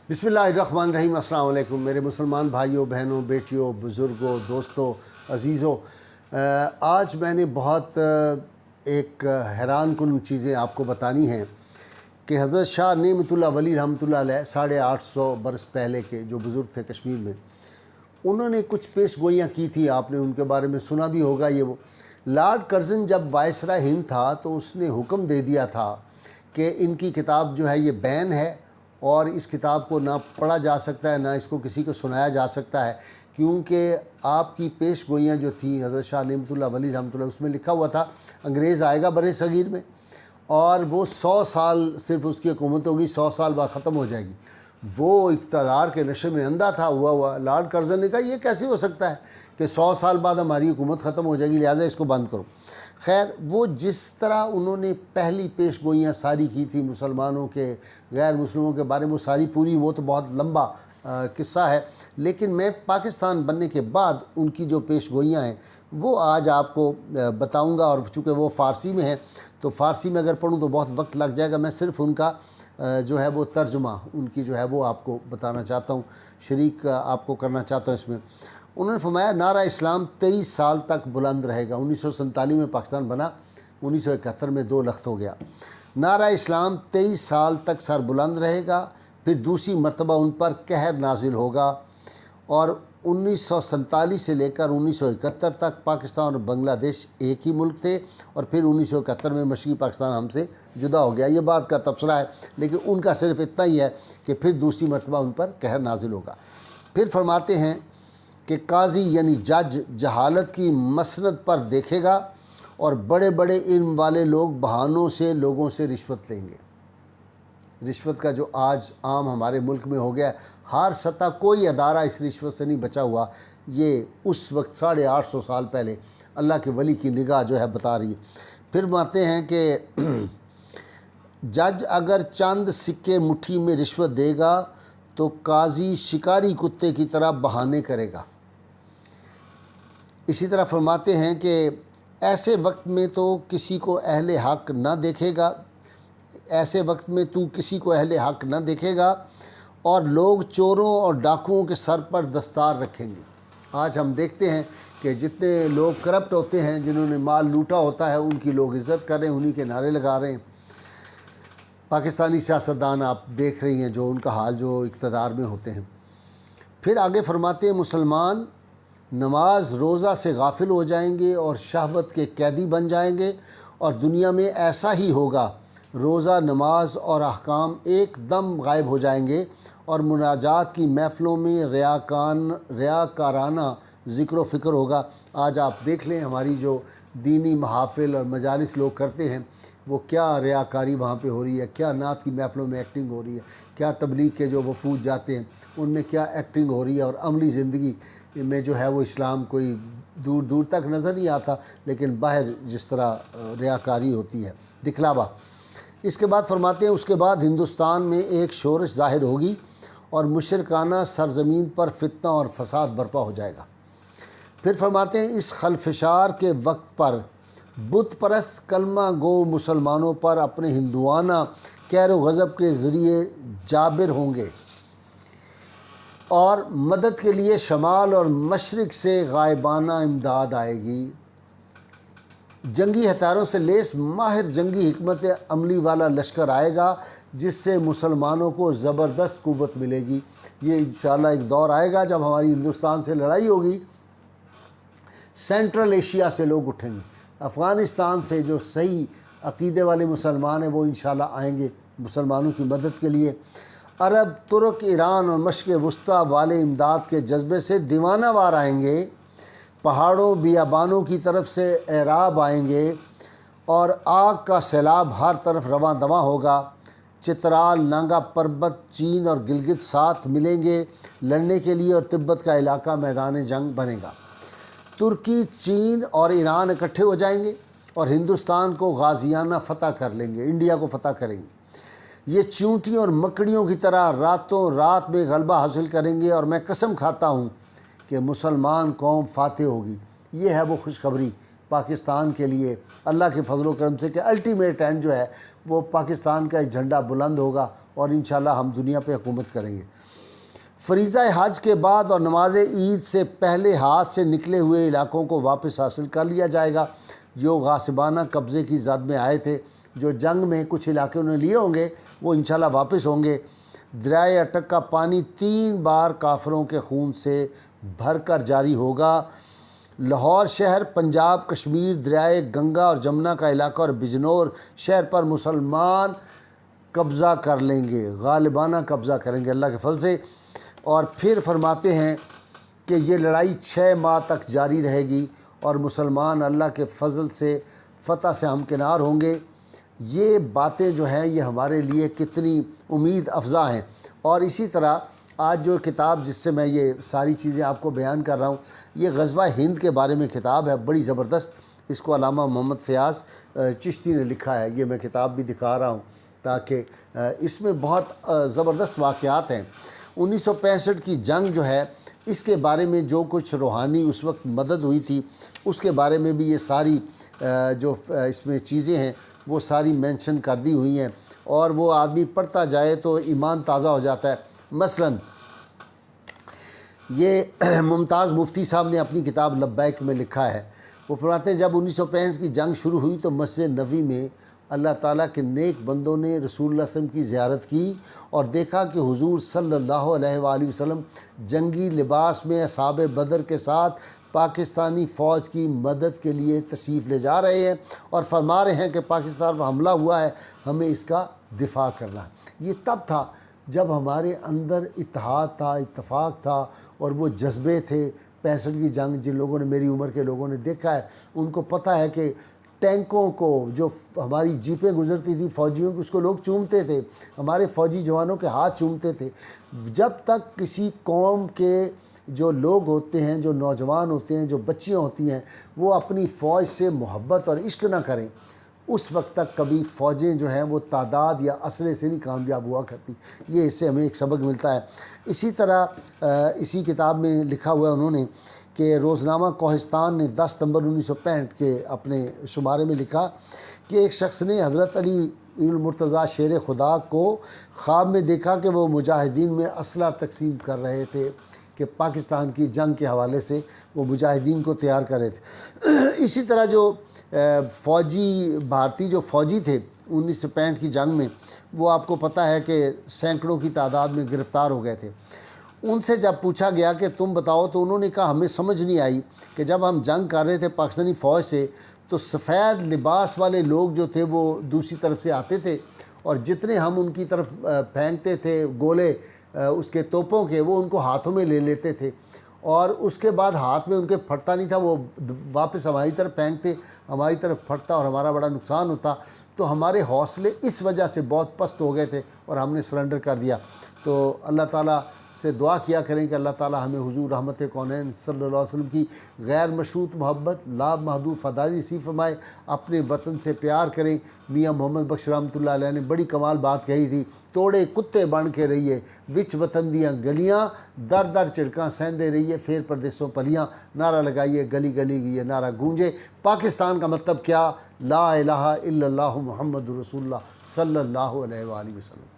بسم اللہ الرحمن الرحیم۔ السلام علیکم میرے مسلمان بھائیوں، بہنوں، بیٹیوں، بزرگوں، دوستوں، عزیزوں۔ آج میں نے بہت ایک حیران کن چیزیں آپ کو بتانی ہیں کہ حضرت شاہ نعمت اللہ ولی رحمۃ اللہ علیہ 850 برس پہلے کے جو بزرگ تھے کشمیر میں، انہوں نے کچھ پیش گوئیاں کی تھی۔ آپ نے ان کے بارے میں سنا بھی ہوگا۔ یہ وہ لارڈ کرزن جب وائسرائے ہند تھا تو اس نے حکم دے دیا تھا کہ ان کی کتاب جو ہے یہ بین ہے اور اس کتاب کو نہ پڑھا جا سکتا ہے، نہ اس کو کسی کو سنایا جا سکتا ہے، کیونکہ آپ کی پیش گوئیاں جو تھیں حضرت شاہ نعمت اللہ ولی رحمۃ اللہ، اس میں لکھا ہوا تھا انگریز آئے گا برِ صغیر میں اور وہ 100 سال صرف اس کی حکومت ہوگی، 100 سال بعد ختم ہو جائے گی۔ وہ اقتدار کے نشے میں اندھا تھا ہوا لارڈ کرزن نے کہا یہ کیسے ہو سکتا ہے کہ 100 سال بعد ہماری حکومت ختم ہو جائے گی، لہٰذا اس کو بند کرو۔ خیر، وہ جس طرح انہوں نے پہلی پیش گوئیاں ساری کی تھی مسلمانوں کے، غیر مسلموں کے بارے میں، وہ ساری پوری، وہ تو بہت لمبا قصہ ہے، لیکن میں پاکستان بننے کے بعد ان کی جو پیش گوئیاں ہیں وہ آج آپ کو بتاؤں گا، اور چونکہ وہ فارسی میں ہے تو فارسی میں اگر پڑھوں تو بہت وقت لگ جائے گا۔ میں صرف ان کا جو ہے وہ ترجمہ ان کی جو ہے وہ آپ کو بتانا چاہتا ہوں، شریک آپ کو کرنا چاہتا ہوں اس میں۔ انہوں نے فرمایا نعرہ اسلام 23 سال تک بلند رہے گا۔ 1947 میں پاکستان بنا، 1971 میں 2 لخت ہو گیا۔ نعرہ اسلام 23 سال تک سر بلند رہے گا، پھر دوسری مرتبہ ان پر قہر نازل ہوگا، اور 1947 سے لے کر 1971 تک پاکستان اور بنگلہ دیش ایک ہی ملک تھے، اور پھر 1971 میں مشرقی پاکستان ہم سے جدا ہو گیا۔ یہ بات کا تبصرہ ہے، لیکن ان کا صرف اتنا ہی ہے کہ پھر دوسری مرتبہ ان پر قہر نازل ہوگا۔ پھر فرماتے ہیں کہ قاضی یعنی جج جہالت کی مسند پر دیکھے گا، اور بڑے بڑے علم والے لوگ بہانوں سے لوگوں سے رشوت لیں گے۔ رشوت کا جو آج عام ہمارے ملک میں ہو گیا ہے، ہر سطح کوئی ادارہ اس رشوت سے نہیں بچا ہوا۔ یہ اس وقت 850 سال پہلے اللہ کے ولی کی نگاہ جو ہے بتا رہی ہے۔ پھر مانتے ہیں کہ جج اگر چند سکے مٹھی میں رشوت دے گا تو قاضی شکاری کتے کی طرح بہانے کرے گا۔ اسی طرح فرماتے ہیں کہ ایسے وقت میں تو کسی کو اہل حق نہ دیکھے گا، ایسے وقت میں تو کسی کو اہل حق نہ دیکھے گا، اور لوگ چوروں اور ڈاکوؤں کے سر پر دستار رکھیں گے۔ آج ہم دیکھتے ہیں کہ جتنے لوگ کرپٹ ہوتے ہیں، جنہوں نے مال لوٹا ہوتا ہے، ان کی لوگ عزت کر رہے ہیں، انہی کے نعرے لگا رہے ہیں۔ پاکستانی سیاستدان آپ دیکھ رہی ہیں جو ان کا حال جو اقتدار میں ہوتے ہیں۔ پھر آگے فرماتے ہیں مسلمان نماز روزہ سے غافل ہو جائیں گے اور شہوت کے قیدی بن جائیں گے، اور دنیا میں ایسا ہی ہوگا، روزہ، نماز اور احکام ایک دم غائب ہو جائیں گے، اور مناجات کی محفلوں میں ریاکارانہ ذکر و فکر ہوگا۔ آج آپ دیکھ لیں ہماری جو دینی محافل اور مجالس لوگ کرتے ہیں، وہ کیا ریاکاری وہاں پہ ہو رہی ہے، کیا نعت کی محفلوں میں ایکٹنگ ہو رہی ہے، کیا تبلیغ کے جو وفود جاتے ہیں ان میں کیا ایکٹنگ ہو رہی ہے، اور عملی زندگی میں جو ہے وہ اسلام کوئی دور دور تک نظر نہیں آتا، لیکن باہر جس طرح ریاکاری ہوتی ہے، دکھلاوا۔ اس کے بعد فرماتے ہیں اس کے بعد ہندوستان میں ایک شورش ظاہر ہوگی اور مشرکانہ سرزمین پر فتنہ اور فساد برپا ہو جائے گا۔ پھر فرماتے ہیں اس خلفشار کے وقت پر بت پرست کلمہ گو مسلمانوں پر اپنے ہندوانہ قہر و غضب کے ذریعے جابر ہوں گے، اور مدد کے لیے شمال اور مشرق سے غائبانہ امداد آئے گی۔ جنگی ہتھیاروں سے لیس ماہر جنگی حکمت عملی والا لشکر آئے گا، جس سے مسلمانوں کو زبردست قوت ملے گی۔ یہ انشاءاللہ ایک دور آئے گا جب ہماری ہندوستان سے لڑائی ہوگی، سینٹرل ایشیا سے لوگ اٹھیں گے، افغانستان سے جو صحیح عقیدے والے مسلمان ہیں وہ انشاءاللہ آئیں گے مسلمانوں کی مدد کے لیے۔ عرب، ترک، ایران اور مشرق وسطیٰ والے امداد کے جذبے سے دیوانہ وار آئیں گے، پہاڑوں بیابانوں کی طرف سے اعراب آئیں گے، اور آگ کا سیلاب ہر طرف رواں دواں ہوگا۔ چترال، نانگا پربت، چین اور گلگت ساتھ ملیں گے لڑنے کے لیے، اور تبت کا علاقہ میدان جنگ بنے گا۔ ترکی، چین اور ایران اکٹھے ہو جائیں گے اور ہندوستان کو غازیانہ فتح کر لیں گے، انڈیا کو فتح کریں گے۔ یہ چونٹیوں اور مکڑیوں کی طرح راتوں رات میں غلبہ حاصل کریں گے، اور میں قسم کھاتا ہوں کہ مسلمان قوم فاتح ہوگی۔ یہ ہے وہ خوشخبری پاکستان کے لیے اللہ کے فضل و کرم سے کہ الٹیمیٹ اینڈ جو ہے وہ پاکستان کا ایک جھنڈا بلند ہوگا اور انشاءاللہ ہم دنیا پہ حکومت کریں گے۔ فریضہ حج کے بعد اور نماز عید سے پہلے ہاتھ سے نکلے ہوئے علاقوں کو واپس حاصل کر لیا جائے گا۔ جو غاصبانہ قبضے کی زد میں آئے تھے، جو جنگ میں کچھ علاقے انہوں نے لیے ہوں گے، وہ انشاءاللہ واپس ہوں گے۔ دریائے اٹک کا پانی 3 بار کافروں کے خون سے بھر کر جاری ہوگا۔ لاہور شہر، پنجاب، کشمیر، دریائے گنگا اور جمنا کا علاقہ اور بجنور شہر پر مسلمان قبضہ کر لیں گے، غالبانہ قبضہ کریں گے اللہ کے فضل سے۔ اور پھر فرماتے ہیں کہ یہ لڑائی 6 ماہ تک جاری رہے گی اور مسلمان اللہ کے فضل سے فتح سے ہمکنار ہوں گے۔ یہ باتیں جو ہیں یہ ہمارے لیے کتنی امید افزا ہیں۔ اور اسی طرح آج جو کتاب جس سے میں یہ ساری چیزیں آپ کو بیان کر رہا ہوں، یہ غزوہ ہند کے بارے میں کتاب ہے، بڑی زبردست۔ اس کو علامہ محمد فیاض چشتی نے لکھا ہے۔ یہ میں کتاب بھی دکھا رہا ہوں تاکہ اس میں بہت زبردست واقعات ہیں۔ 1965 کی جنگ جو ہے، اس کے بارے میں جو کچھ روحانی اس وقت مدد ہوئی تھی، اس کے بارے میں بھی یہ ساری جو اس میں چیزیں ہیں وہ ساری مینشن کر دی ہوئی ہیں، اور وہ آدمی پڑھتا جائے تو ایمان تازہ ہو جاتا ہے۔ مثلا یہ ممتاز مفتی صاحب نے اپنی کتاب لبیک میں لکھا ہے، وہ فرماتے ہیں جب 1965 کی جنگ شروع ہوئی تو مسجد نبوی میں اللہ تعالیٰ کے نیک بندوں نے رسول اللہ صلی اللہ علیہ وسلم کی زیارت کی اور دیکھا کہ حضور صلی اللہ علیہ وآلہ وسلم جنگی لباس میں اصحاب بدر کے ساتھ پاکستانی فوج کی مدد کے لیے تشریف لے جا رہے ہیں اور فرما رہے ہیں کہ پاکستان پر حملہ ہوا ہے، ہمیں اس کا دفاع کرنا ہے۔ یہ تب تھا جب ہمارے اندر اتحاد تھا، اتفاق تھا، اور وہ جذبے تھے۔ 65 کی جنگ جن لوگوں نے، میری عمر کے لوگوں نے دیکھا ہے، ان کو پتہ ہے کہ ٹینکوں کو، جو ہماری جیپیں گزرتی تھی فوجیوں کی، اس کو لوگ چومتے تھے، ہمارے فوجی جوانوں کے ہاتھ چومتے تھے۔ جب تک کسی قوم کے جو لوگ ہوتے ہیں، جو نوجوان ہوتے ہیں، جو بچیاں ہوتی ہیں، وہ اپنی فوج سے محبت اور عشق نہ کریں، اس وقت تک کبھی فوجیں جو ہیں وہ تعداد یا اسلحے سے نہیں کامیاب ہوا کرتی۔ یہ اس سے ہمیں ایک سبق ملتا ہے۔ اسی طرح اسی کتاب میں لکھا ہوا ہے انہوں نے کہ روزنامہ کوہستان نے 10 ستمبر 1965 کے اپنے شمارے میں لکھا کہ ایک شخص نے حضرت علی المرتضیٰ شیر خدا کو خواب میں دیکھا کہ وہ مجاہدین میں اسلحہ تقسیم کر رہے تھے، کہ پاکستان کی جنگ کے حوالے سے وہ مجاہدین کو تیار کر رہے تھے۔ اسی طرح جو فوجی بھارتی جو فوجی تھے 1965 کی جنگ میں، وہ آپ کو پتہ ہے کہ سینکڑوں کی تعداد میں گرفتار ہو گئے تھے۔ ان سے جب پوچھا گیا کہ تم بتاؤ، تو انہوں نے کہا ہمیں سمجھ نہیں آئی کہ جب ہم جنگ کر رہے تھے پاکستانی فوج سے، تو سفید لباس والے لوگ جو تھے وہ دوسری طرف سے آتے تھے، اور جتنے ہم ان کی طرف پھینکتے تھے گولے اس کے توپوں کے، وہ ان کو ہاتھوں میں لے لیتے تھے، اور اس کے بعد ہاتھ میں ان کے پھٹتا نہیں تھا، وہ واپس ہماری طرف پھینکتے، ہماری طرف پھٹتا اور ہمارا بڑا نقصان ہوتا۔ تو ہمارے حوصلے اس وجہ سے بہت پست ہو گئے تھے اور ہم نے سرنڈر کر دیا۔ تو اللہ تعالیٰ سے دعا کیا کریں کہ اللہ تعالیٰ ہمیں حضور رحمت کونین صلی اللہ علیہ وسلم کی غیر مشروط محبت، لا محدود فداری نصیب فرمائے، اپنے وطن سے پیار کریں۔ میاں محمد بخش رحمۃ اللہ علیہ نے بڑی کمال بات کہی تھی، توڑے کتے بن کے رہیے وچ وطن دیاں گلیاں، در در چڑکاں سہندے رہیے پھر پردیسوں پلیاں، نعرہ لگائیے گلی گلی یہ نعرہ گونجے۔ پاکستان کا مطلب کیا؟ لا الہ الا اللہ محمد رسول اللہ صلی اللہ علیہ وآلہ وسلم۔